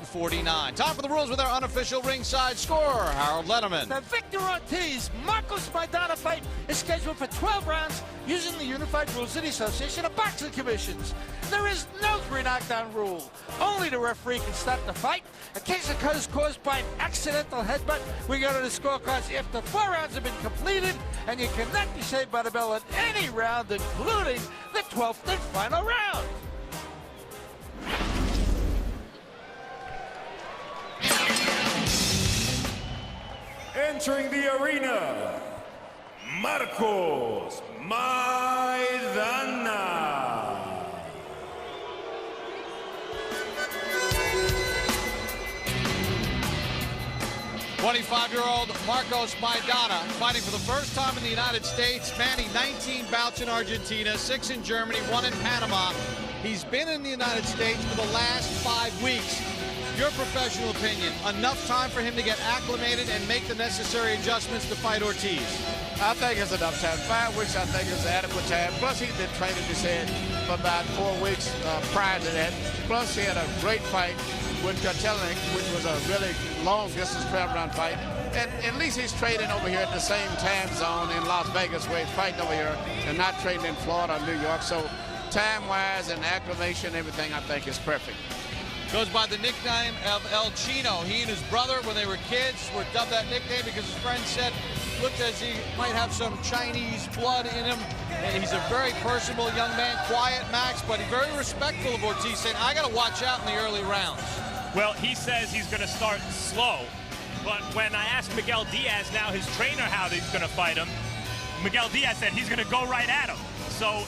49. Time for the rules with our unofficial ringside scorer, Harold Letterman. The Victor Ortiz Markos Maidana fight is scheduled for 12 rounds using the unified rules of the Association of Boxing Commissions. There is no 3 knockdown rule. Only the referee can stop the fight. A case occurs caused by an accidental headbutt. We go to the scorecards after 4 rounds have been completed, and you cannot be saved by the bell in any round, including the 12th and final round. Entering the arena, Markos Maidana. 25-year-old Markos Maidana fighting for the first time in the United States, manning 19 bouts in Argentina, 6 in Germany, 1 in Panama. He's been in the United States for the last 5 weeks. Your professional opinion, enough time for him to get acclimated and make the necessary adjustments to fight Ortiz? I think it's enough time. 5 weeks, I think, is adequate time. Plus, he's been training his head for about 4 weeks prior to that. Plus, he had a great fight with Katelnik, which was a really long-distance travel-around fight. And at least he's training over here at the same time zone in Las Vegas, where he's fighting over here, and not training in Florida or New York. So, time-wise and acclimation, everything, I think, is perfect. Goes by the nickname of El Chino. He and his brother, when they were kids, were dubbed that nickname because his friend said, looked as he might have some Chinese blood in him. And he's a very personable young man, quiet, Max, but he's very respectful of Ortiz, saying, I got to watch out in the early rounds. Well, he says he's going to start slow. But when I asked Miguel Diaz, now his trainer, how he's going to fight him, Miguel Diaz said he's going to go right at him. So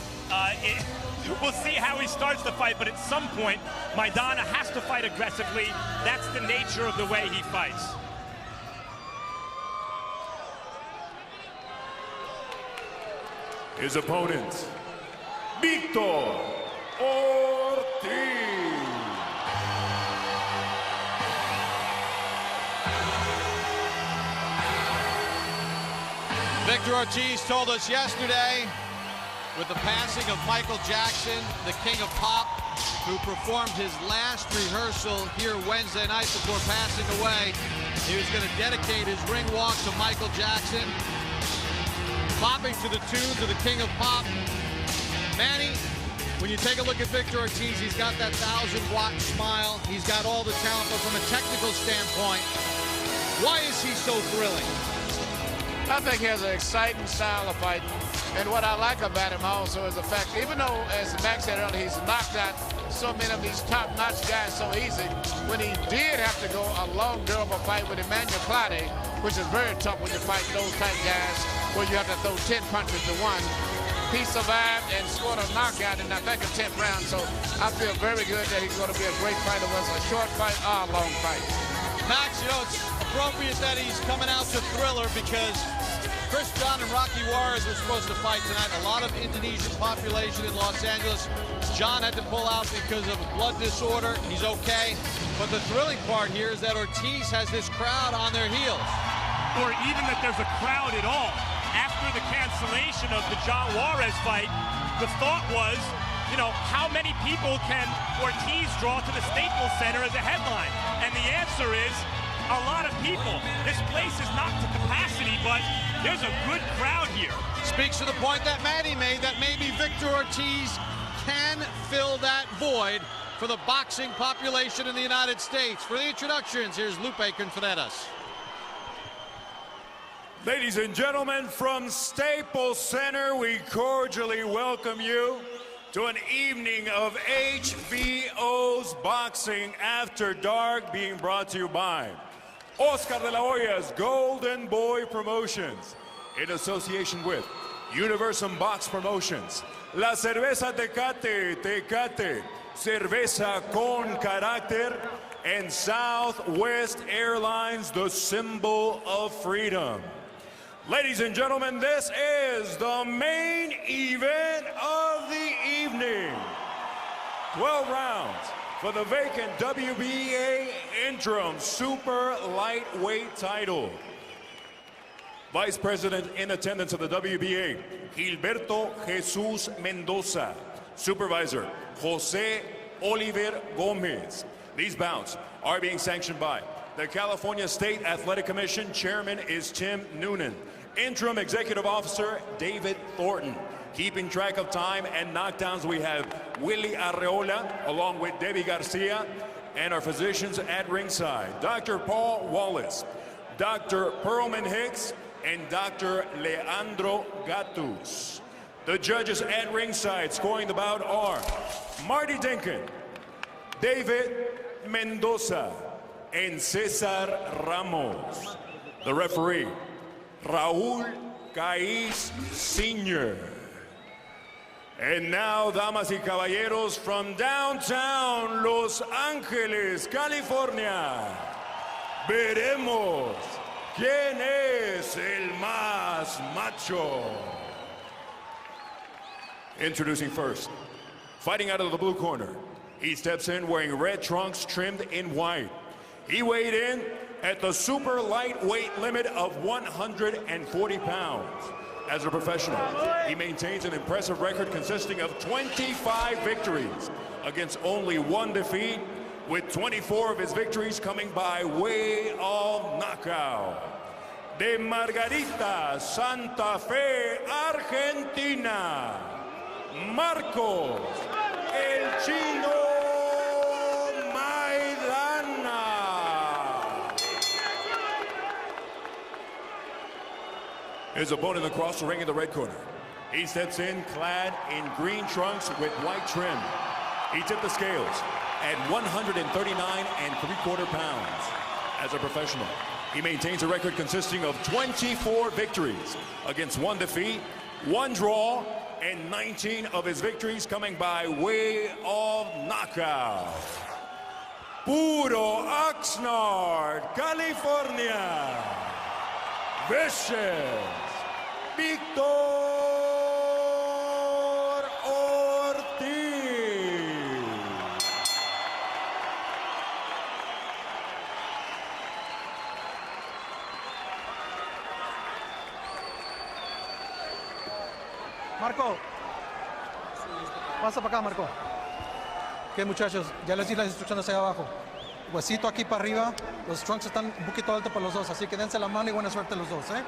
we'll see how he starts the fight, but at some point, Maidana has to fight aggressively. That's the nature of the way he fights. His opponent, Victor Ортиз. Victor Ortiz told us yesterday, with the passing of Michael Jackson, the King of Pop, who performed his last rehearsal here Wednesday night before passing away, he was going to dedicate his ring walk to Michael Jackson, popping to the tunes of the King of Pop. Manny, when you take a look at Victor Ortiz, he's got that 1,000-watt smile. He's got all the talent, but from a technical standpoint, why is he so thrilling? I think he has an exciting style of fighting. And what I like about him also is the fact, even though, as Max said earlier, he's knocked out so many of these top-notch guys so easy, when he did have to go a long, durable fight with Emmanuel Claude, which is very tough when you fight those type guys, where you have to throw 10 punches to one, he survived and scored a knockout in, I think, a 10th round. So I feel very good that he's going to be a great fighter, whether it's a short fight or a long fight. Max, you know, it's appropriate that he's coming out to Thriller because Chris John and Rocky Juarez were supposed to fight tonight. A lot of Indonesian population in Los Angeles. John had to pull out because of a blood disorder. He's okay. But the thrilling part here is that Ortiz has this crowd on their heels. Or even that there's a crowd at all. After the cancellation of the John Juarez fight, the thought was, you know, how many people can Ortiz draw to the Staples Center as a headline? And the answer is a lot of people. This place is not to capacity, but there's a good crowd here. Speaks to the point that Manny made that maybe Victor Ortiz can fill that void for the boxing population in the United States. For the introductions, here's Lupe Confedetas. Ladies and gentlemen, from Staples Center, we cordially welcome you to an evening of HBO's Boxing After Dark, being brought to you by Oscar de la Hoya's Golden Boy Promotions, in association with Universum Box Promotions, La Cerveza Tecate, Tecate, Cerveza con Carácter, and Southwest Airlines, the symbol of freedom. Ladies and gentlemen, this is the main event of the evening. 12 rounds for the vacant WBA interim super lightweight title. Vice President in attendance of the WBA, Gilberto Jesus Mendoza. Supervisor, Jose Oliver Gomez. These bouts are being sanctioned by the California State Athletic Commission. Chairman is Tim Noonan. Interim Executive Officer David Thornton. Keeping track of time and knockdowns, we have Willie Arreola along with Debbie Garcia, and our physicians at ringside, Dr. Paul Wallace, Dr. Perlman Hicks, and Dr. Leandro Gatus. The judges at ringside scoring the bout are Marty Dinkin, David Mendoza, and Cesar Ramos. The referee, Raul Caiz Sr. And now, damas y caballeros, from downtown Los Angeles, California, veremos quién es el más macho. Introducing first, fighting out of the blue corner. He steps in wearing red trunks trimmed in white. He weighed in at the super lightweight limit of 140 pounds. As a professional, he maintains an impressive record consisting of 25 victories against only 1 defeat, with 24 of his victories coming by way of knockout. De Margarita, Santa Fe, Argentina, Marcos, El Chino Maidana. His opponent across the ring in the red corner. He steps in clad in green trunks with white trim. He tipped the scales at 139 3/4 pounds. As a professional, he maintains a record consisting of 24 victories against 1 defeat, 1 draw, and 19 of his victories coming by way of knockout. Puro Oxnard, California. Vicious Victor Ortiz. Marco, pasa para acá, Marco. Ok, muchachos, ya les di las instrucciones ahí abajo. Huesito aquí para arriba, los trunks están un poquito altos para los dos, así que dense la mano y buena suerte los dos, ¿eh?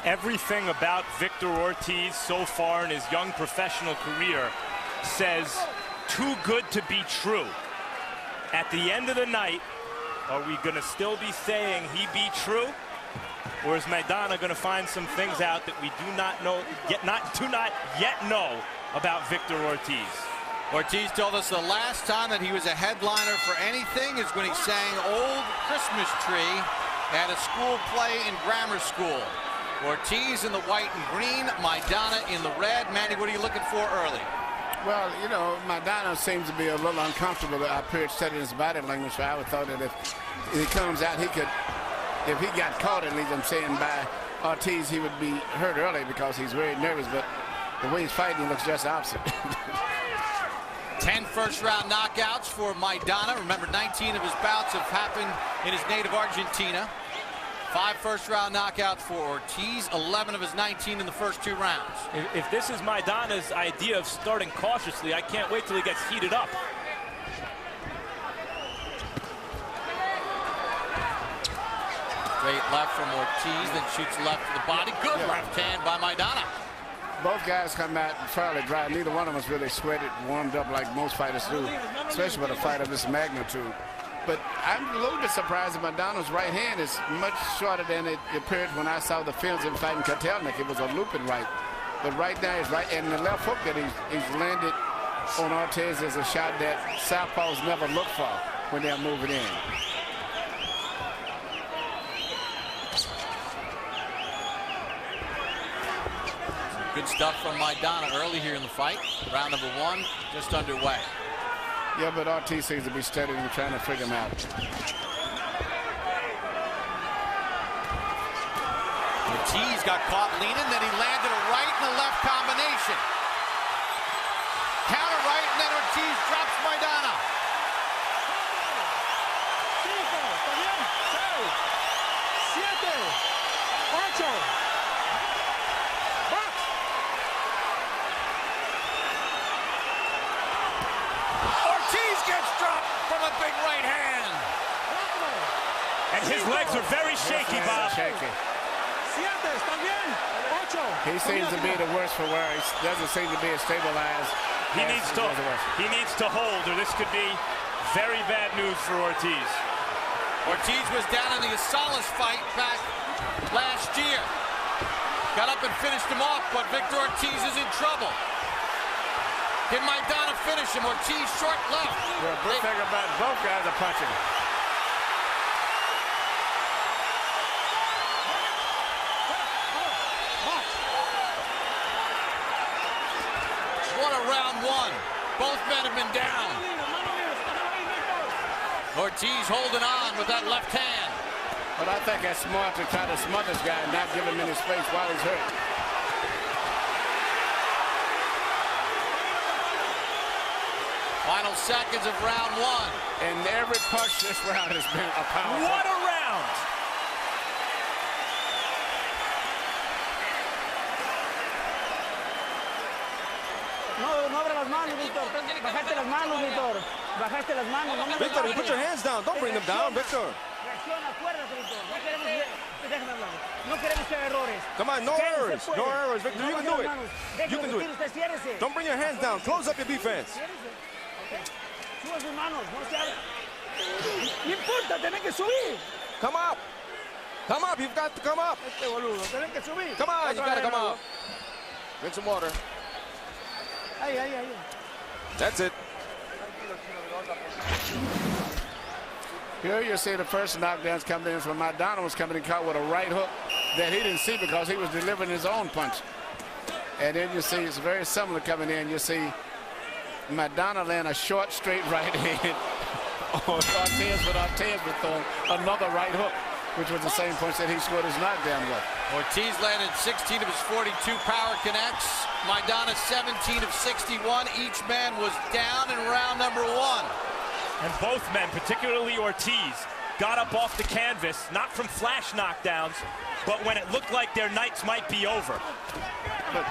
Everything about Victor Ortiz so far in his young professional career says too good to be true. At the end of the night, are we going to still be saying he be true? Or is Maidana going to find some things out that we do not yet know about Victor Ortiz? Ortiz told us the last time that he was a headliner for anything is when he sang Old Christmas Tree at a school play in grammar school. Ortiz in the white and green, Maidana in the red. Manny, what are you looking for early? Well, you know, Maidana seems to be a little uncomfortable. I appeared studying his body language, so I would thought that if he comes out, he could, if he got caught, at least I'm saying, by Ortiz, he would be hurt early because he's very nervous, but the way he's fighting, he looks just the opposite. 10 first-round knockouts for Maidana. Remember, 19 of his bouts have happened in his native Argentina. 5 first-round knockouts for Ortiz, 11 of his 19 in the first 2 rounds. If this is Maidana's idea of starting cautiously, I can't wait till he gets heated up. Straight left from Ortiz, then shoots left to the body. Good left hand by Maidana. Both guys come out fairly dry. Neither one of us really sweated, warmed up like most fighters do, especially with a fight of this magnitude. But I'm a little bit surprised that Maidana's right hand is much shorter than it appeared when I saw the films of fighting Kotelnik. It was a looping right. But right now he's right, and the left hook that he's landed on Ortiz is a shot that southpaws never look for when they're moving in. Good stuff from Maidana early here in the fight. Round number 1 just underway. Yeah, but Ortiz seems to be studying and trying to figure him out. Ortiz got caught leaning, then he landed a right and a left combination. Counter right, and then Ortiz drops Maidana. 5, 6, 7, 8. His legs are very shaky, Bob. Shaky. He seems to be the worst for wear. He doesn't seem to be as stabilized. He needs to hold, or this could be very bad news for Ortiz. Ortiz was down in the Asalas fight back last year. Got up and finished him off, but Victor Ortiz is in trouble. Can Maidana finish him? Ortiz short left. The good thing about both guys are punching. What a round one. Both men have been down. Ortiz holding on with that left hand. But I think that's smart to try to smother this guy and not give him any space while he's hurt. Final seconds of round one. And every punch this round has been a power. What a round! No abra las manos, Víctor. Bajaste las manos, Víctor. Bajaste las manos. No me Victor, you put your hands down. Don't bring them down, Victor. Reacciona, acuérdate, Víctor. No queremos, déjame hablar. No queremos que errores. Come on, no errors. No errors, Victor. You can do it. You can do it. Usted ciérrese. Don't bring your hands down. Close up your defense. Suba sus manos. No se abra. No importa, tenés que subir. Come up. Come up. You've got to come up. Este boludo, tenés que subir. Come on, you got to come up. Drink some water. Ahí. That's it. Here you see the first knockdowns coming in from Maidana was coming in caught with a right hook that he didn't see because he was delivering his own punch. And then you see it's very similar coming in. You see Maidana land a short, straight right hand on Ортиз, but Ортиz was throwing another right hook, which was the same punch that he scored his knockdown with. Ortiz landed 16 of his 42 power connects. Maidana 17 of 61. Each man was down in round number one. And both men, particularly Ortiz, got up off the canvas, not from flash knockdowns, but when it looked like their nights might be over. But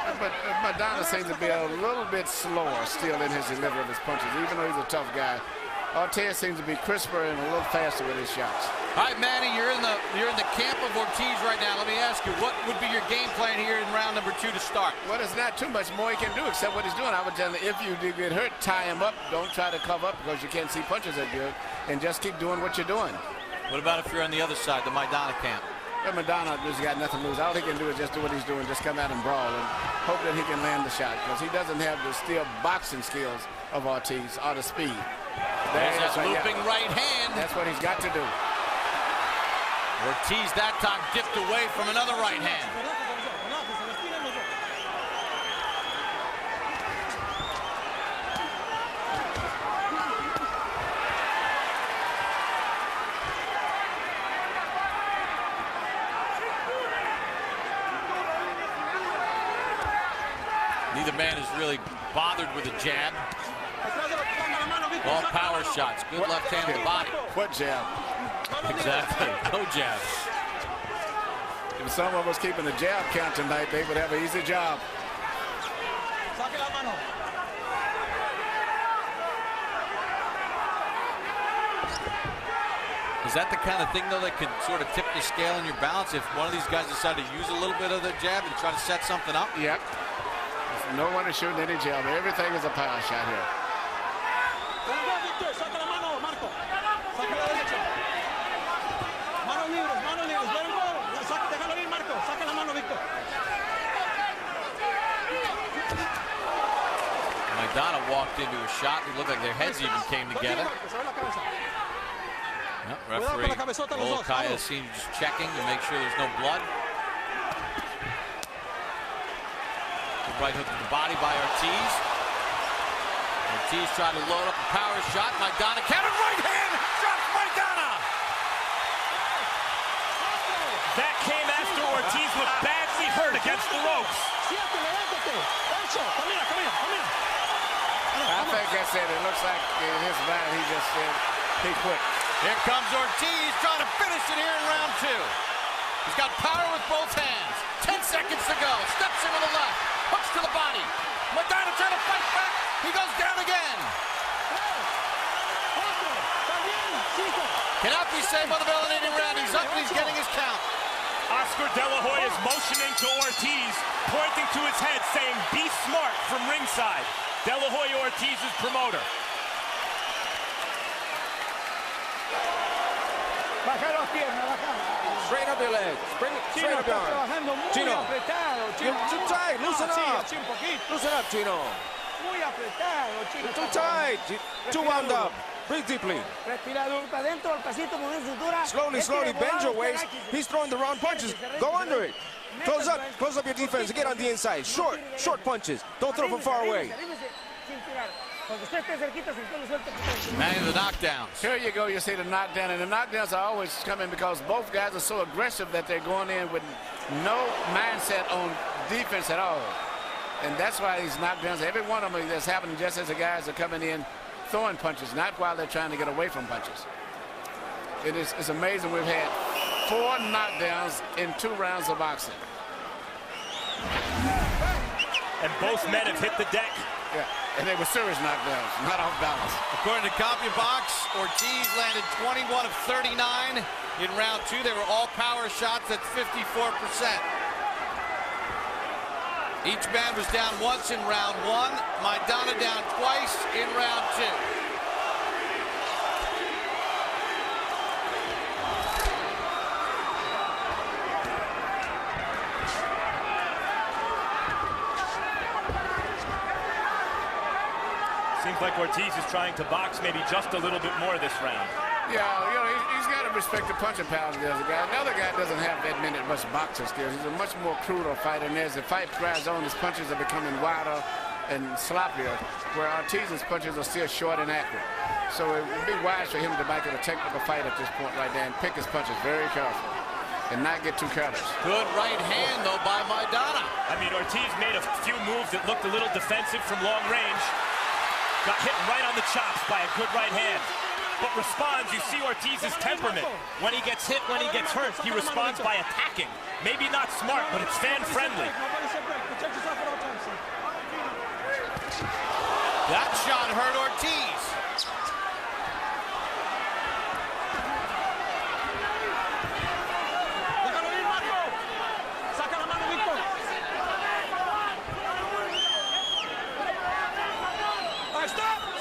Maidana seems to be a little bit slower still in his delivery of his punches, even though he's a tough guy. Ортиz seems to be crisper and a little faster with his shots. All right, Manny, you're in the camp of Ortiz right now. Let me ask you, what would be your game plan here in round number two to start? Well, there's not too much more he can do except what he's doing. I would tell him, if you do get hurt, tie him up. Don't try to cover up because you can't see punches that good, and just keep doing what you're doing. What about if you're on the other side, the Maidana camp? Well, Maidana has got nothing to lose. All he can do is just do what he's doing, just come out and brawl and hope that he can land the shot because he doesn't have the steel boxing skills of Ортиz or the speed. There's that looping right hand. That's what he's got to do. Ortiz that time dipped away from another right hand. Neither man is really bothered with a jab. All power shots. Good left hand to the body. What jab? Exactly. No jab. If some of us keeping the jab count tonight, they would have an easy job. Is that the kind of thing, though, that could sort of tip the scale in your balance if one of these guys decide to use a little bit of the jab and try to set something up? Yep. No one is shooting any jab. Everything is a power shot here. Maidana walked into a shot. It looked like their heads even came together. Yep, referee Olkaya seems just checking to make sure there's no blood. Good right hook to the body by Ортиz. Ортиz tried to load up a power shot. Maidana countered right hand. Drops Maidana. That came after Ortiz looked badly hurt against the ropes. I think that's it. It looks like in his mind he just said he quit. Here comes Ортиz trying to finish it here in round two. He's got power with both hands. 10 seconds to go. Steps in with the left. Hooks to the body. Maidana trying to fight back. He goes down again. Cannot be saved by the bell in any round. He's up and he's getting his count. Oscar De La Hoya is motioning to Ortiz, pointing to his head, saying, "Be smart," from ringside. De La Hoya, Ortiz's promoter. Straighten up your legs. Bring it straight up your arm. Chino, you're too tight. Loosen up. Loosen up, Chino. You're too tight. Too wound up. Breathe deeply. Slowly, slowly. Bend your waist. He's throwing the wrong punches. Go under it. Close up your defense and get on the inside. Short punches. Don't throw from far away. Man, the knockdowns. Here you go, you see the knockdown, and the knockdowns are always coming because both guys are so aggressive that they're going in with no mindset on defense at all. And that's why these knockdowns, every one of them is happening just as the guys are coming in throwing punches, not while they're trying to get away from punches. It's amazing. We've had 4 knockdowns in 2 rounds of boxing. And both men have hit the deck. Yeah, and they were serious knockdowns, not off balance. According to CompuBox, Ortiz landed 21 of 39 in round 2. They were all power shots at 54%. Each man was down once in round 1. Maidana down twice in round 2. Seems like Ortiz is trying to box maybe just a little bit more this round. Yeah, you know, he's got to respect the punching power of the other guy. The other guy doesn't have that much boxing skills. He's a much more cruder fighter, and as the fight drives on, his punches are becoming wider and sloppier, where Ortiz's punches are still short and accurate. So it would be wise for him to make it a technical fight at this point right there and pick his punches very carefully and not get too careless. Good right hand, though, by Maidana. I mean, Ortiz made a few moves that looked a little defensive from long range. Got hit right on the chops by a good right hand. But responds, you see Ortiz's temperament. When he gets hit, when he gets hurt, he responds by attacking. Maybe not smart, but it's fan-friendly. That shot hurt Ortiz.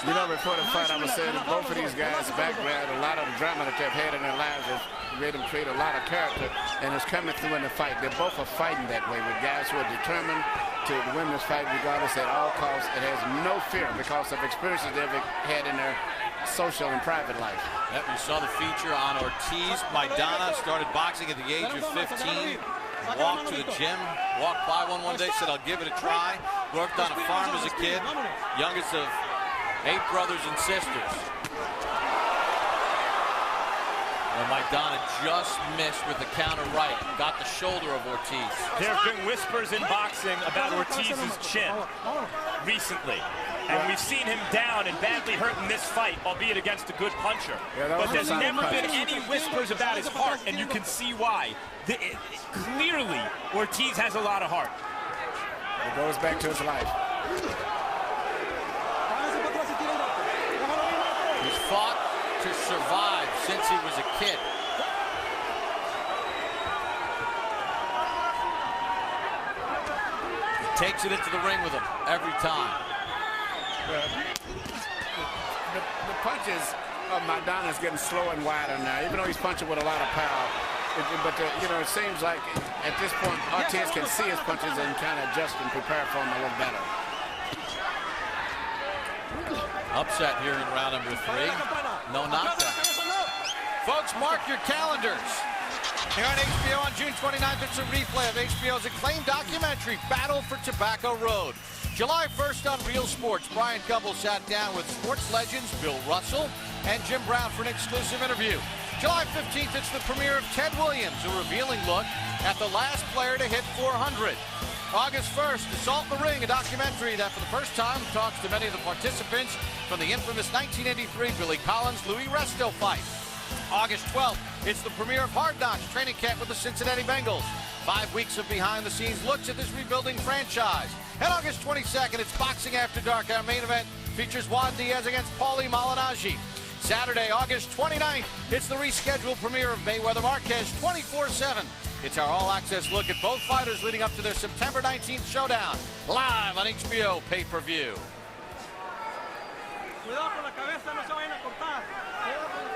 You know, before the fight, I was saying that both of these guys' background, a lot of the drama that they've had in their lives has made them create a lot of character, and it's coming through in the fight. They both are fighting that way with guys who are determined to win this fight regardless at all costs. It has no fear because of experiences they've had in their social and private life. Yep, you saw the feature on Ortiz. Maidana started boxing at the age of 15. Walked to the gym, walked by one day, said, "I'll give it a try." Worked on a farm as a kid, youngest of 8 brothers and sisters. Well, Maidana just missed with the counter right. Got the shoulder of Ortiz. There have been whispers in boxing about Ortiz's chin recently. And we've seen him down and badly hurt in this fight, albeit against a good puncher. Yeah, but there's never been any whispers about his heart, and you can see why. Clearly, Ortiz has a lot of heart. It goes back to his life. He's fought to survive since he was a kid. He takes it into the ring with him every time. The punches of Maidana's getting slower and wider now, even though he's punching with a lot of power. You know, it seems like at this point, Ортиз can see his punches and kind of adjust and prepare for them a little better. Upset here in round number 3. No knockdown. Folks, mark your calendars. Here on HBO on June 29th, it's a replay of HBO's acclaimed documentary, Battle for Tobacco Road. July 1st on Real Sports, Brian Gumbel sat down with sports legends Bill Russell and Jim Brown for an exclusive interview. July 15th, it's the premiere of Ted Williams, a revealing look at the last player to hit 400. August 1st, Assault in the Ring, a documentary that for the first time talks to many of the participants from the infamous 1983 Billy Collins-Louis Resto fight. August 12th, it's the premiere of Hard Knocks training camp with the Cincinnati Bengals. 5 weeks of behind-the-scenes looks at this rebuilding franchise. And August 22nd, it's Boxing After Dark. Our main event features Juan Diaz against Paulie Malignaggi. Saturday, August 29th, it's the rescheduled premiere of Mayweather Marquez 24/7. It's our all-access look at both fighters leading up to their September 19th showdown, live on HBO pay-per-view.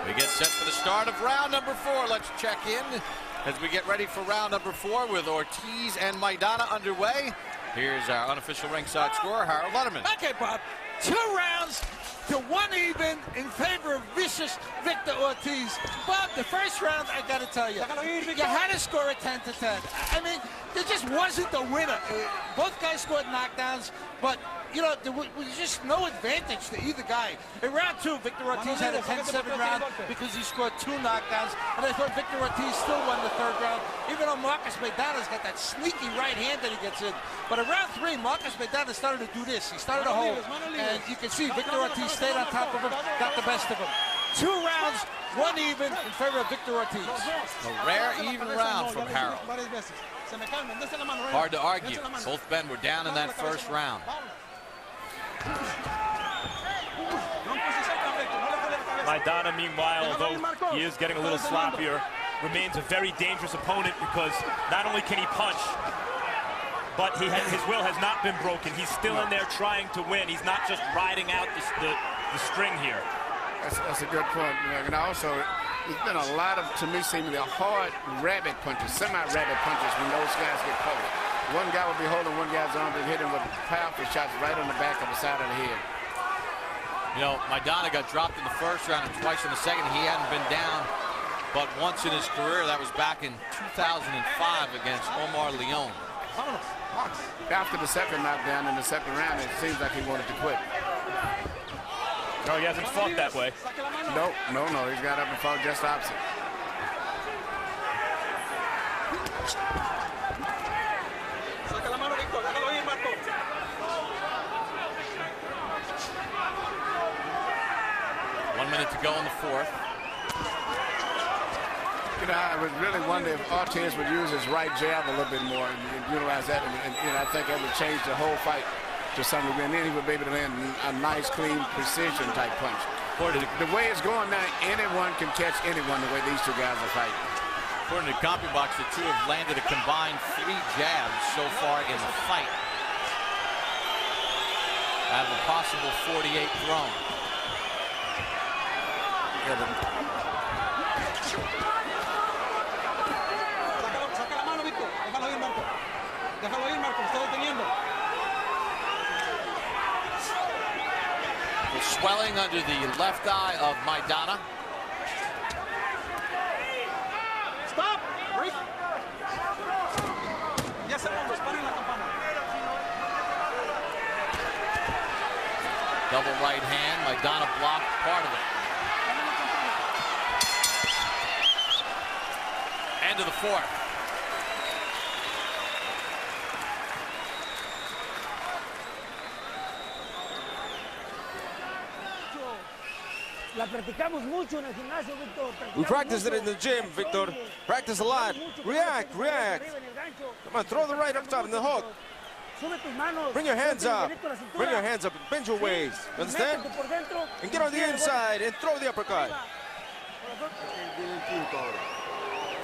We get set for the start of round number 4. Let's check in as we get ready for round number 4 with Ortiz and Maidana underway. Here's our unofficial ringside scorer, Harold Letterman. Okay, Bob. 2 rounds to 1 even in favor of vicious Victor Ortiz. Bob, the first round, I got to tell you, you had to score a 10-10. I mean, there just wasn't a winner. Both guys scored knockdowns, but, you know, there was just no advantage to either guy. In round 2, Victor Ortiz had a 10-7 round because he scored 2 knockdowns, and I thought Victor Ortiz still won the 3rd round, even though Marcos Maidana's got that sneaky right hand that he gets in. But in round 3, Marcos Maidana started to do this. He started to hold, and you can see Victor Ortiz stayed on top of him, got the best of him. 2 rounds, 1 even in favor of Victor Ortiz. A rare even round from Harold. Hard to argue. Both men were down in that first round. Maidana, meanwhile, although he is getting a little sloppier, remains a very dangerous opponent because not only can he punch, but his will has not been broken. He's still in there trying to win. He's not just riding out the string here. That's a good point. And also, there's been a lot of, to me, seemingly hard rabbit punches, semi-rabbit punches when those guys get covered. One guy will be holding one guy's arm and hit him with powerful shots right on the back of the side of the head. You know, Maidana got dropped in the first round and twice in the second. He hadn't been down but once in his career. That was back in 2005 against Omar Leon. After the second knockdown in the second round, it seems like he wanted to quit. No, he hasn't fought that way. No. He's got up and fought just opposite. One minute to go in the 4th. You know, I was really wondering if Ортиз would use his right jab a little bit more and utilize that, and you know, I think that would change the whole fight to some degree, and then he would be able to land a nice, clean, precision type punch. The way it's going now, anyone can catch anyone the way these 2 guys are fighting. According to CompuBox, the 2 have landed a combined 3 jabs so far in the fight, out of a possible 48 thrown. The swelling under the left eye of Maidana. Stop! Double right hand. Maidana blocked part of it. End of the 4th. We practiced it in the gym, Victor. Practice a lot. React. Come on, throw the right up top in the hook. Bring your hands up. Bring your hands up. Bend your waist. Understand? And get on the inside and throw the uppercut.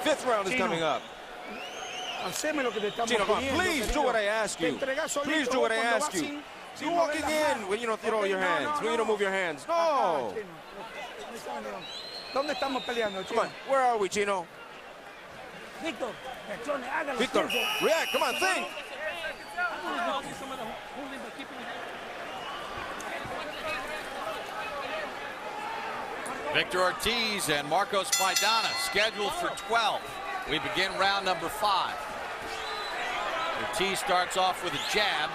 5th round is coming up. Chino, come on, please do what I ask you. Please do what I ask you. You're walking in when you don't throw your hands, when you don't move your hands. No. Come on, where are we, Chino? Victor, react. Come on, think. Victor Ortiz and Markos Maidana scheduled for 12. We begin round number 5. Ortiz starts off with a jab.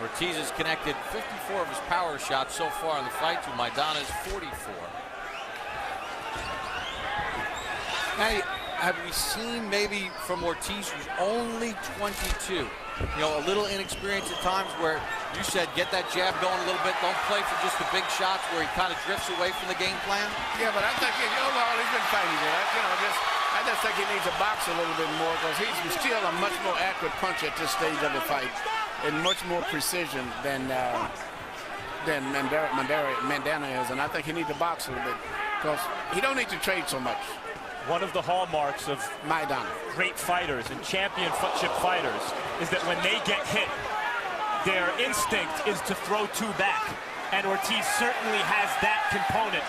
Ortiz has connected 54 of his power shots so far in the fight to Maidana's 44. Now, have we seen maybe from Ortiz, who's only 22, you know, a little inexperienced at times, where you said get that jab going a little bit, don't play for just the big shots where he kind of drifts away from the game plan? Yeah, but I think overall he's been fighting good. I just think he needs to box a little bit more, because he's still a much more accurate puncher at this stage of the fight, and much more precision than than Mandana is, and I think he needs to box a little bit because he don't need to trade so much. One of the hallmarks of Maidana, great fighters and championship fighters, is that when they get hit, their instinct is to throw two back. And Ortiz certainly has that component,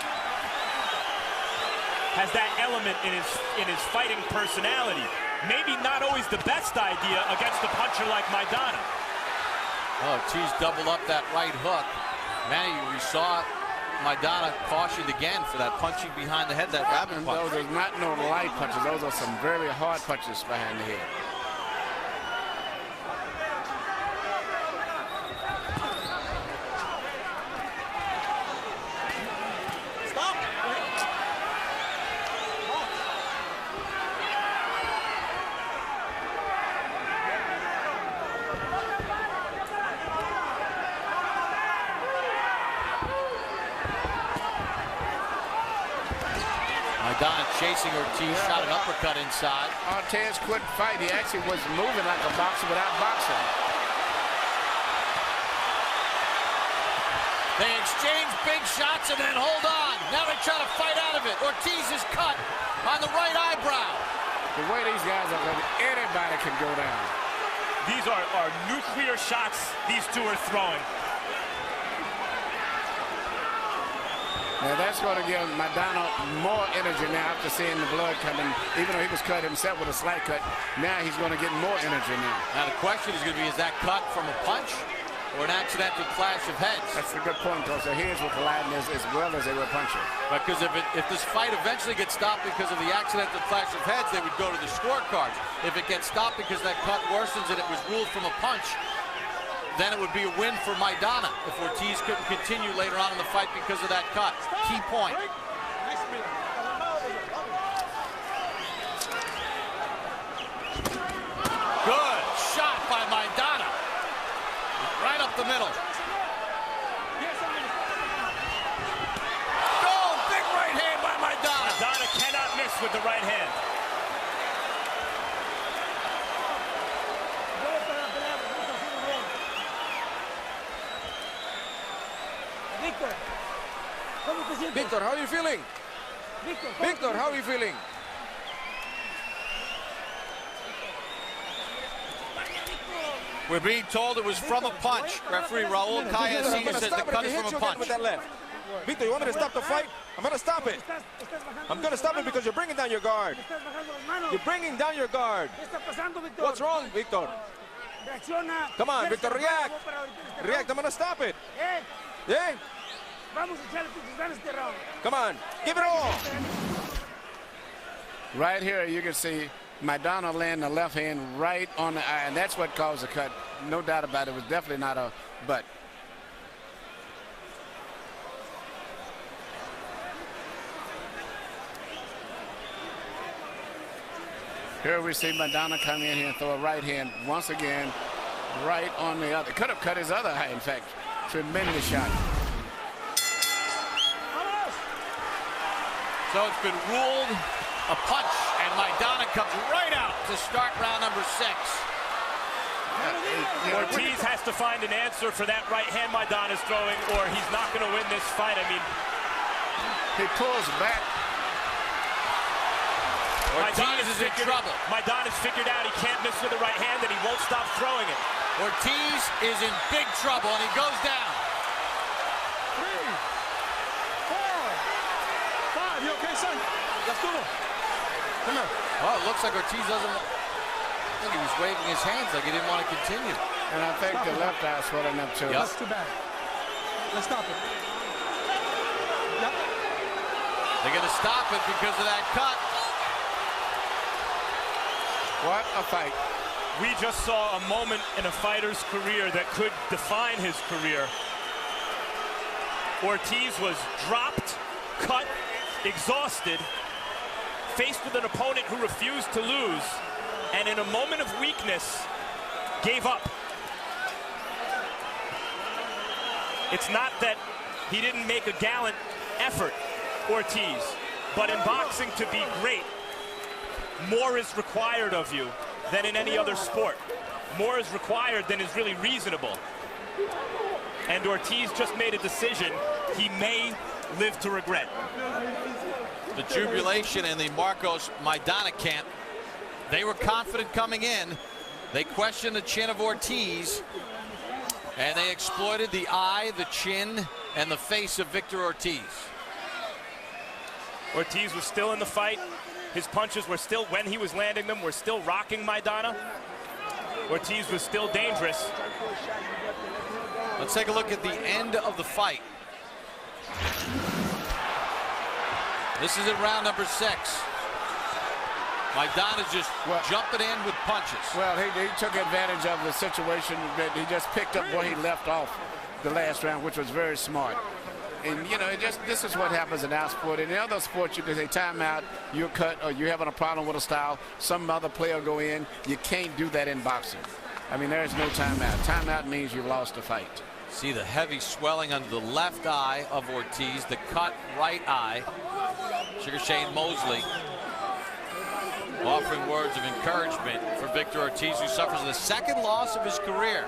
has that element in his fighting personality. Maybe not always the best idea against a puncher like Maidana. Oh, Ortiz doubled up that right hook. Manny, we saw Maidana cautioned again for that punching behind the head, that rabbit punch. Those are not no light punches. Those are some very hard punches behind the head. Maidana chasing Ortiz, shot an uppercut inside. Ортиз couldn't fight. He actually was moving like a boxer without boxing. They exchange big shots and then hold on. Now they try to fight out of it. Ortiz is cut on the right eyebrow. The way these guys are going, anybody can go down. These are nuclear shots these two are throwing. Now that's going to give Maidana more energy now after seeing the blood coming. Even though he was cut himself with a slight cut, now he's going to get more energy now. Now the question is going to be, is that cut from a punch or an accidental clash of heads? That's a good point, because their heads were colliding as well as they were punching. Because if this fight eventually gets stopped because of the accidental clash of heads, they would go to the scorecards. If it gets stopped because that cut worsens and it was ruled from a punch, then it would be a win for Maidana if Ortiz couldn't continue later on in the fight because of that cut. Key point. Good shot by Maidana. Right up the middle. Oh, big right hand by Maidana. Maidana cannot miss with the right hand. Victor, how are you feeling? Victor, how are you feeling? We're being told it was from a punch. Referee Raul Callesin says the cut is from a punch. With that left. Victor, you want me to stop the fight? I'm going to stop it. I'm going to stop it because you're bringing down your guard. You're bringing down your guard. What's wrong, Victor? Come on, Victor, react. React, I'm going to stop it. Yeah? Come on, give it all. Right here, you can see Maidana laying the left hand right on the eye, and that's what caused the cut. No doubt about it. It was definitely not a butt. Here we see Maidana come in here and throw a right hand once again, right on the other. Could have cut his other eye, in fact. Tremendous shot. So it's been ruled a punch, and Maidana comes right out to start round number 6. Ortiz has to find an answer for that right hand Maidana's throwing, or he's not going to win this fight. I mean, he pulls back. Ortiz is in trouble. Maidana's figured out he can't miss with the right hand, and he won't stop throwing it. Ortiz is in big trouble, and he goes down. 3, 4, 5. You okay, son? Let's do it. Come here. Well, it looks like Ortiz doesn't. I think he was waving his hands like he didn't want to continue. And I think the left eye swelling up too. Yep. That's too bad. Let's stop it. Yep. They're going to stop it because of that cut. What a fight. We just saw a moment in a fighter's career that could define his career. Ortiz was dropped, cut, exhausted, faced with an opponent who refused to lose, and in a moment of weakness, gave up. It's not that he didn't make a gallant effort, Ortiz, but in boxing, to be great, more is required of you than in any other sport. More is required than is really reasonable. and Ortiz just made a decision he may live to regret. The jubilation in the Markos Maidana camp. They were confident coming in. They questioned the chin of Ortiz, and they exploited the eye, the chin, and the face of Victor Ortiz. Ortiz was still in the fight. His punches were still, when he was landing them, were still rocking Maidana. Ortiz was still dangerous. Let's take a look at the end of the fight. This is in round number 6. Maidana's just jumping in with punches. Well, he took advantage of the situation, but he just picked up where he left off the last round, which was very smart. And, you know, this is what happens in our sport. In other sports, you can say timeout, you're cut, or you're having a problem with a style, some other player go in. You can't do that in boxing. I mean, there's no timeout. Timeout means you lost the fight. See the heavy swelling under the left eye of Ortiz, the cut right eye. Sugar Shane Mosley offering words of encouragement for Victor Ortiz, who suffers the 2nd loss of his career.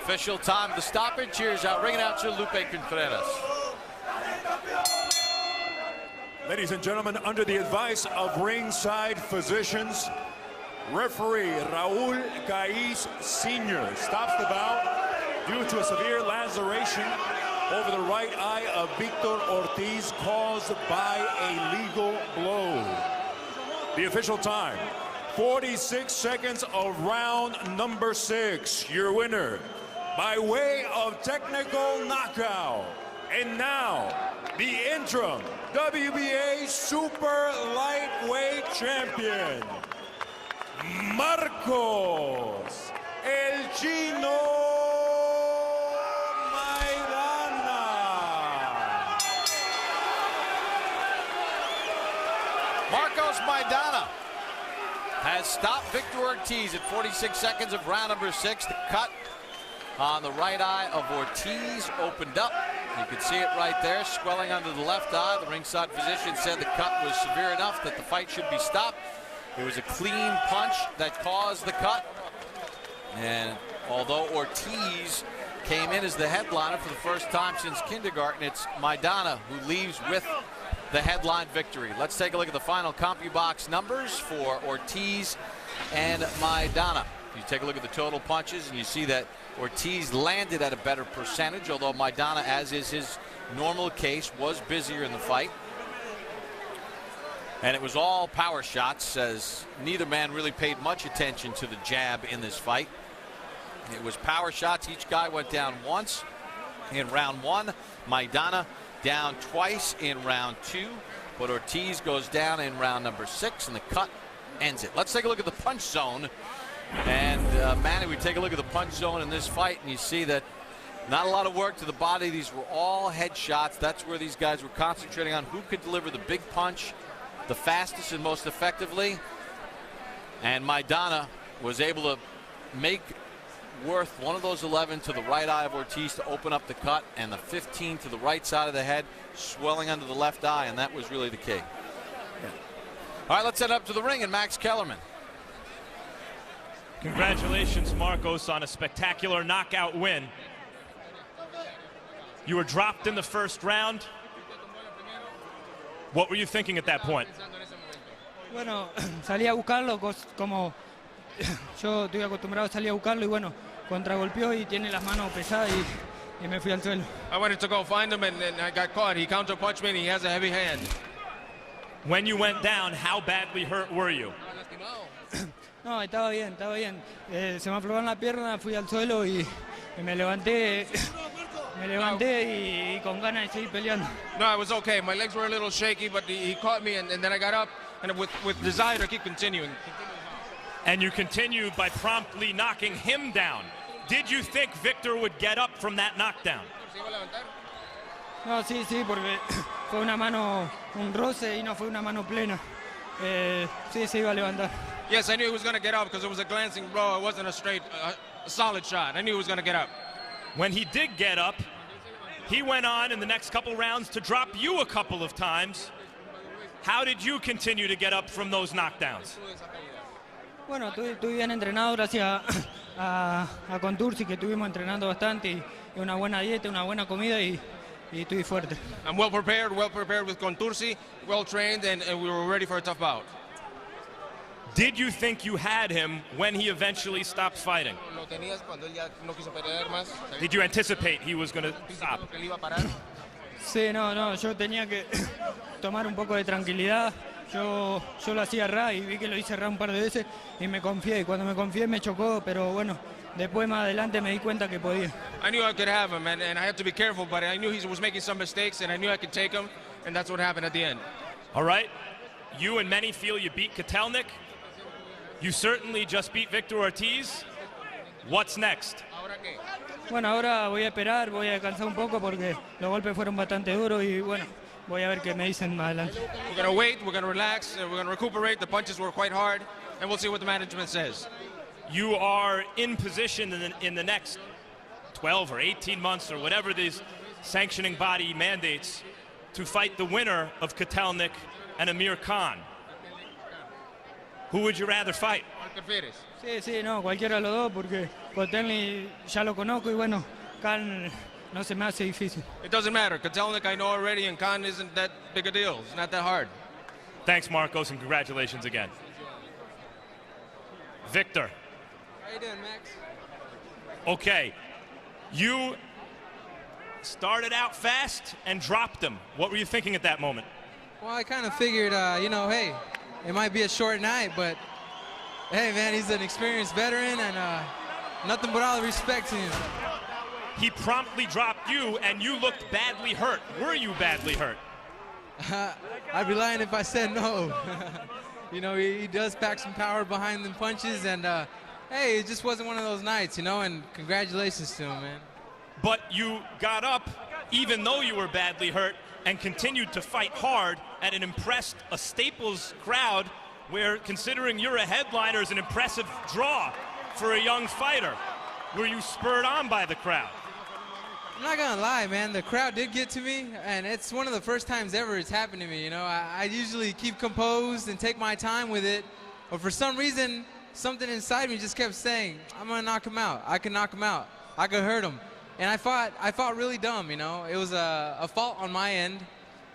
Official time of the stoppage. Here's out ring announcer Lupe Contreras. Ladies and gentlemen, under the advice of ringside physicians, referee Raul Caiz Sr. stops the bout due to a severe laceration over the right eye of Victor Ortiz caused by a legal blow. The official time, 46 seconds of round number 6. Your winner, by way of technical knockout. And now, the interim WBA Super Lightweight Champion, Markos El Chino Maidana. Markos Maidana has stopped Victor Ortiz at 46 seconds of round number 6. The cut on the right eye of Ortiz opened up. You can see it right there, swelling under the left eye. The ringside physician said the cut was severe enough that the fight should be stopped. It was a clean punch that caused the cut. And although Ortiz came in as the headliner for the first time since kindergarten, it's Maidana who leaves with the headline victory. Let's take a look at the final CompuBox numbers for Ortiz and Maidana. You take a look at the total punches and you see that Ortiz landed at a better percentage, although Maidana, as is his normal case, was busier in the fight. And it was all power shots, as neither man really paid much attention to the jab in this fight. It was power shots. Each guy went down once in round 1. Maidana down twice in round 2, but Ortiz goes down in round number 6, and the cut ends it. Let's take a look at the punch zone. And Manny, we take a look at the punch zone in this fight, and you see that not a lot of work to the body. These were all head shots. That's where these guys were concentrating on who could deliver the big punch the fastest and most effectively. And Maidana was able to make worth one of those 11 to the right eye of Ortiz to open up the cut, and the 15 to the right side of the head, swelling under the left eye, and that was really the key. All right, let's head up to the ring and Max Kellerman. Congratulations, Markos, on a spectacular knockout win. You were dropped in the first round. What were you thinking at that point? Bueno, salí a buscarlo como yo estoy acostumbrado a salir a buscarlo y bueno, contragolpeó y tiene las manos pesadas y me fui al suelo. I wanted to go find him and I got caught. He counterpunched me and he has a heavy hand. When you went down, how badly hurt were you? No, estaba bien, estaba bien. Se me aflojaron la pierna, fui al suelo y me levanté y con ganas de seguir peleando. No, I was okay. My legs were a little shaky, but he caught me and then I got up and with desire to keep continuing. And you continued by promptly knocking him down. Did you think Victor would get up from that knockdown? No, sí, porque fue una mano, un roce y no fue una mano plena. Sí, se iba a levantar. Yes, I knew he was going to get up because it was a glancing blow. It wasn't a straight, solid shot. I knew he was going to get up. When he did get up, he went on in the next couple rounds to drop you a couple of times. How did you continue to get up from those knockdowns? Bueno, estoy bien entrenado gracias a Contursi, que estuvimos entrenando bastante y una buena dieta, una buena comida y estoy fuerte. I'm well prepared with Contursi, well trained, and we were ready for a tough bout. Did you think you had him when he eventually stopped fighting? Lo tenías cuando él ya no quiso pelear más. Did you anticipate he was going to stop? Sí, no, yo tenía que tomar un poco de tranquilidad. Yo lo hacía ra y vi que lo hice ra un par de veces y me confié. Y cuando me confié me chocó, pero bueno, después más adelante me di cuenta que podía. I knew I could have him, and I had to be careful, but I knew he was making some mistakes, and I knew I could take him, and that's what happened at the end. All right. You and many feel you beat Kotelnik. You certainly just beat Victor Ortiz. What's next? Bueno, ahora voy a esperar, voy a descansar un poco porque los golpes fueron bastante duros y bueno, voy a ver qué me dicen más adelante. We're going to wait, we're going to relax, we're going to recuperate. The punches were quite hard, and we'll see what the management says. You are in position in the next 12 or 18 months or whatever these sanctioning body mandates to fight the winner of Kotelnik and Amir Khan. Who would you rather fight? Sí, no, cualquiera de los dos porque Kotelnik ya lo conozco y bueno, Khan no se me hace difícil. It doesn't matter. Kotelnik I know already, and Khan isn't that big a deal. It's not that hard. Thanks, Markos, and congratulations again. Victor. How you doing, Max? Okay, you started out fast and dropped him. What were you thinking at that moment? Well, I kind of figured, hey, it might be a short night, but hey, man, he's an experienced veteran, and nothing but all the respect to him. He promptly dropped you, and you looked badly hurt. Were you badly hurt? I'd be lying if I said no. He does pack some power behind them punches, and hey, it just wasn't one of those nights, and congratulations to him, man. But you got up, even though you were badly hurt, and continued to fight hard and impressed a Staples crowd where, considering you're a headliner, is an impressive draw for a young fighter. Were you spurred on by the crowd? I'm not gonna lie, man, the crowd did get to me, and it's one of the first times ever it's happened to me. I usually keep composed and take my time with it, but for some reason, something inside me just kept saying, I'm gonna knock him out. I can knock him out. I could hurt him. And I fought really dumb, It was a fault on my end.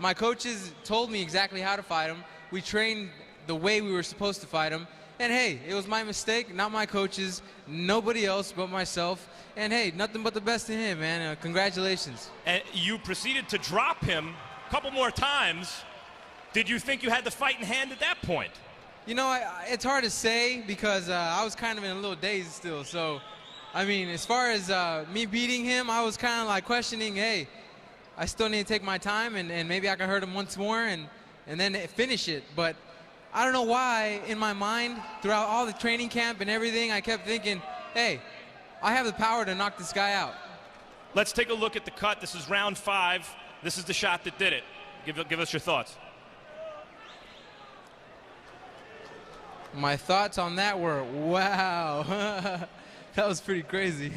My coaches told me exactly how to fight him. We trained the way we were supposed to fight him. And hey, it was my mistake, not my coaches, nobody else but myself. And hey, nothing but the best in him, man. Congratulations. And you proceeded to drop him a couple more times. Did you think you had the fight in hand at that point? It's hard to say because I was kind of in a little daze still. So, I mean, as far as me beating him, I was kind of like questioning, hey, I still need to take my time and maybe I can hurt him once more and then finish it. But I don't know why in my mind throughout all the training camp and everything, I kept thinking, hey, I have the power to knock this guy out. Let's take a look at the cut. This is round 5. This is the shot that did it. Give us your thoughts. My thoughts on that were, wow. That was pretty crazy.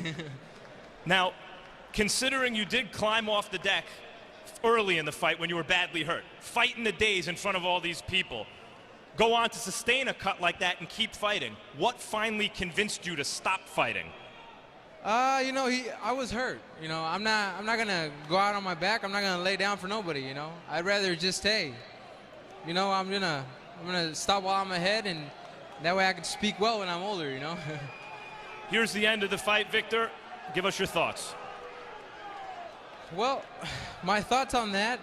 Now, considering you did climb off the deck early in the fight when you were badly hurt, fight in the days in front of all these people, go on to sustain a cut like that and keep fighting, what finally convinced you to stop fighting? I was hurt. I'm not gonna go out on my back. I'm not gonna lay down for nobody. I'd rather just stay. I'm gonna stop while I'm ahead, and that way I can speak well when I'm older. Here's the end of the fight, Victor. Give us your thoughts. Well, my thoughts on that,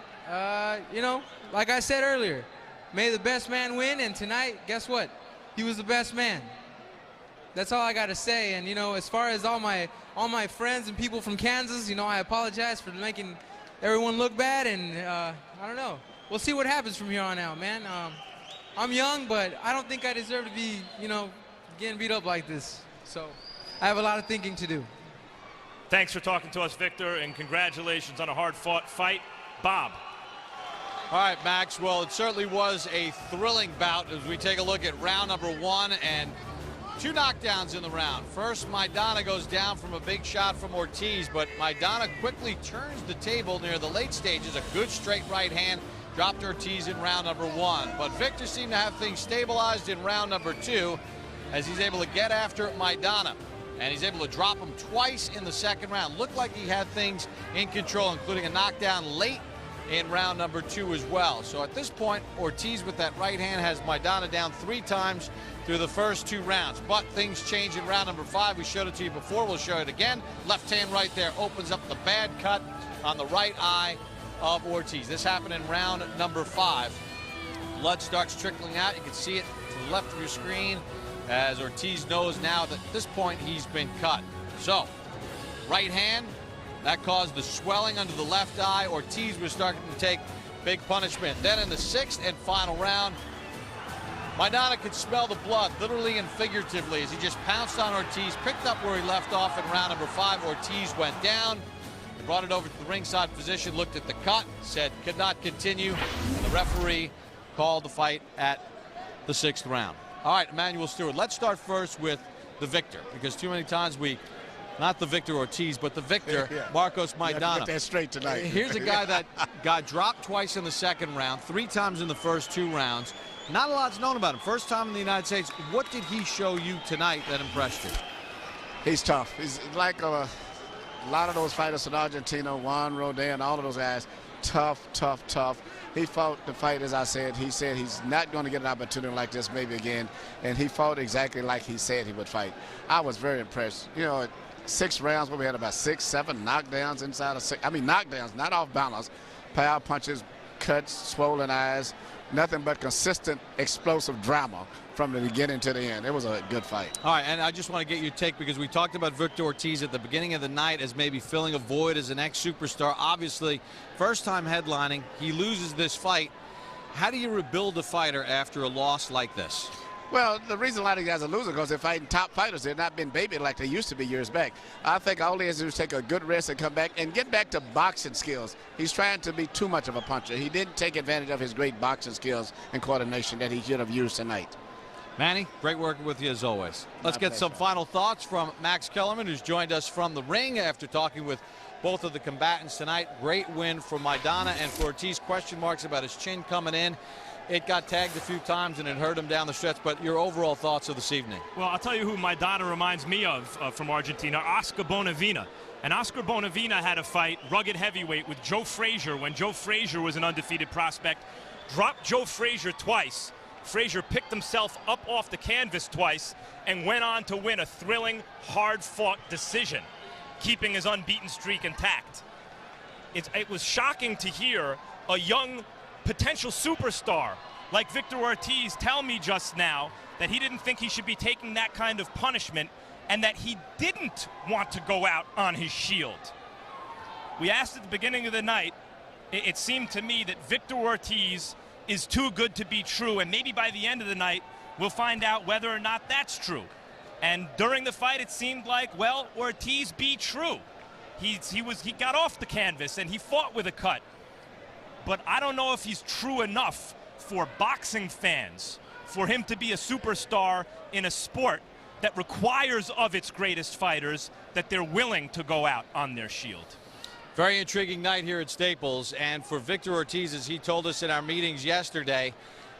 like I said earlier, may the best man win, and tonight, guess what? He was the best man. That's all I got to say. And, as far as all my friends and people from Kansas, I apologize for making everyone look bad, and I don't know. We'll see what happens from here on out, man. I'm young, but I don't think I deserve to be, getting beat up like this. So I have a lot of thinking to do. Thanks for talking to us, Victor, and congratulations on a hard-fought fight. Bob. All right, Max. Well, it certainly was a thrilling bout as we take a look at round number 1 and 2 knockdowns in the round. First, Maidana goes down from a big shot from Ortiz, but Maidana quickly turns the table near the late stages. A good straight right hand dropped Ortiz in round number 1. But Victor seemed to have things stabilized in round number 2 as he's able to get after Maidana. and he's able to drop him twice in the second round. Looked like he had things in control, including a knockdown late in round number 2 as well. So at this point, Ortiz with that right hand has Maidana down 3 times through the first 2 rounds. But things change in round number 5. We showed it to you before. We'll show it again. Left hand right there opens up the bad cut on the right eye of Ortiz. This happened in round number 5. Blood starts trickling out. You can see it to the left of your screen as Ortiz knows now that at this point he's been cut. So, right hand, that caused the swelling under the left eye. Ortiz was starting to take big punishment. Then in the 6th and final round, Maidana could smell the blood, literally and figuratively, as he just pounced on Ortiz, picked up where he left off in round number 5. Ortiz went down. He brought it over to the ringside physician, looked at the cut, said could not continue, and the referee called the fight at the 6th round. All right, Emmanuel Stewart, let's start first with the victor, because too many times not the Victor Ortiz, but the victor, Markos Maidana. Get that straight tonight. Here's a guy that got dropped twice in the second round, 3 times in the first 2 rounds. Not a lot's known about him. First time in the United States. What did he show you tonight that impressed you? He's tough. He's like a lot of those fighters in Argentina, Juan Rodin, all of those guys. Tough, tough, tough. He fought the fight, as I said. He said he's not going to get an opportunity like this maybe again, and he fought exactly like he said he would fight. I was very impressed. You know, 6 rounds where we had about 6, 7 knockdowns inside of 6. I mean, knockdowns, not off balance. Power punches, cuts, swollen eyes. Nothing but consistent, explosive drama from the beginning to the end. It was a good fight. All right, and I just want to get your take because we talked about Victor Ortiz at the beginning of the night as maybe filling a void as an ex-superstar. Obviously, first time headlining, he loses this fight. How do you rebuild a fighter after a loss like this? Well, the reason a lot of guys are losing because they're fighting top fighters. They're not been babied like they used to be years back. I think all he has to do is take a good rest and come back and get back to boxing skills. He's trying to be too much of a puncher. He didn't take advantage of his great boxing skills and coordination that he should have used tonight. Manny, great working with you as always. Let's get some final thoughts from Max Kellerman, who's joined us from the ring after talking with both of the combatants tonight. Great win for Maidana, and for Ortiz, question marks about his chin coming in. It got tagged a few times and it hurt him down the stretch, but your overall thoughts of this evening? Well, I'll tell you who Maidana reminds me of from Argentina, Oscar Bonavena. And Oscar Bonavena had a fight, rugged heavyweight, with Joe Frazier when Joe Frazier was an undefeated prospect. Dropped Joe Frazier twice. Frazier picked himself up off the canvas twice and went on to win a thrilling, hard-fought decision, keeping his unbeaten streak intact. It was shocking to hear a young potential superstar like Victor Ortiz tell me just now that he didn't think he should be taking that kind of punishment and that he didn't want to go out on his shield. We asked at the beginning of the night, it seemed to me that Victor Ortiz is too good to be true, and maybe by the end of the night we'll find out whether or not that's true. And during the fight it seemed like, well, Ortiz be true. He got off the canvas and he fought with a cut. But I don't know if he's true enough for boxing fans, for him to be a superstar in a sport that requires of its greatest fighters that they're willing to go out on their shield. Very intriguing night here at Staples, and for Victor Ortiz, as he told us in our meetings yesterday,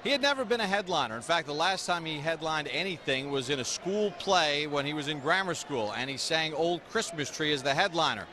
he had never been a headliner. In fact, the last time he headlined anything was in a school play when he was in grammar school, and he sang Old Christmas Tree as the headliner.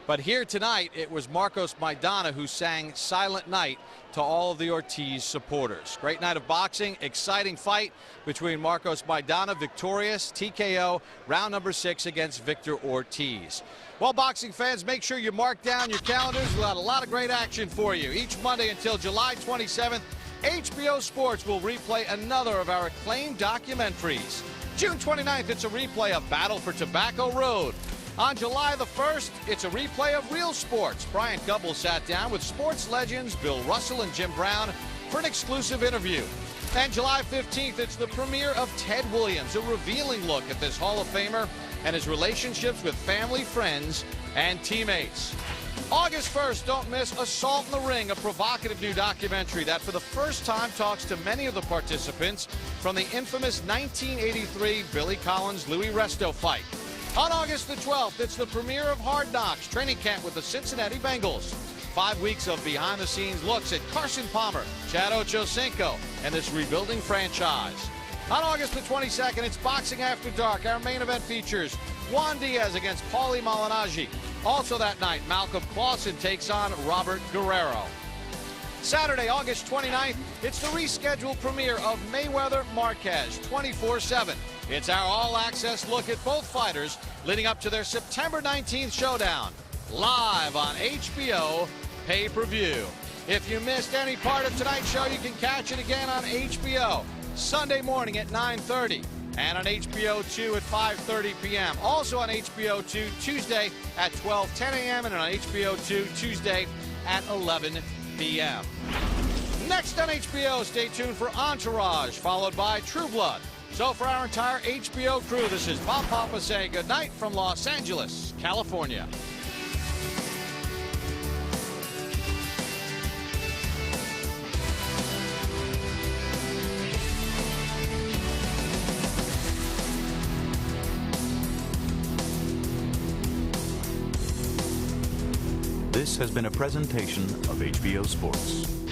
But here tonight, it was Markos Maidana who sang Silent Night to all of the Ortiz supporters. Great night of boxing, exciting fight between Markos Maidana, victorious, TKO, round number 6 against Victor Ortiz. Well, boxing fans, make sure you mark down your calendars. We'll have a lot of great action for you. Each Monday until July 27th, HBO Sports will replay another of our acclaimed documentaries. June 29th, it's a replay of Battle for Tobacco Road. On July the 1st, it's a replay of Real Sports. Brian Gubble sat down with sports legends Bill Russell and Jim Brown for an exclusive interview. And July 15th, it's the premiere of Ted Williams, a revealing look at this Hall of Famer and his relationships with family, friends, and teammates. August 1st, don't miss Assault in the Ring, a provocative new documentary that for the first time talks to many of the participants from the infamous 1983 Billy Collins-Louis Resto fight. On August the 12th, it's the premiere of Hard Knocks, training camp with the Cincinnati Bengals. 5 weeks of behind-the-scenes looks at Carson Palmer, Chad Ochocinco, and this rebuilding franchise. On August the 22nd, it's Boxing After Dark. Our main event features Juan Diaz against Paulie Malignaggi. Also that night, Malcolm Clausen takes on Robert Guerrero. Saturday, August 29th, it's the rescheduled premiere of Mayweather Marquez 24/7. It's our all-access look at both fighters leading up to their September 19th showdown, live on HBO pay-per-view. If you missed any part of tonight's show, you can catch it again on HBO Sunday morning at 9:30 and on HBO 2 at 5:30 p.m. Also on HBO 2 Tuesday at 12:10 a.m. and on HBO 2 Tuesday at 11 p.m. Next on HBO, stay tuned for Entourage, followed by True Blood. So for our entire HBO crew, this is Bob Papa saying good night from Los Angeles, California. This has been a presentation of HBO Sports.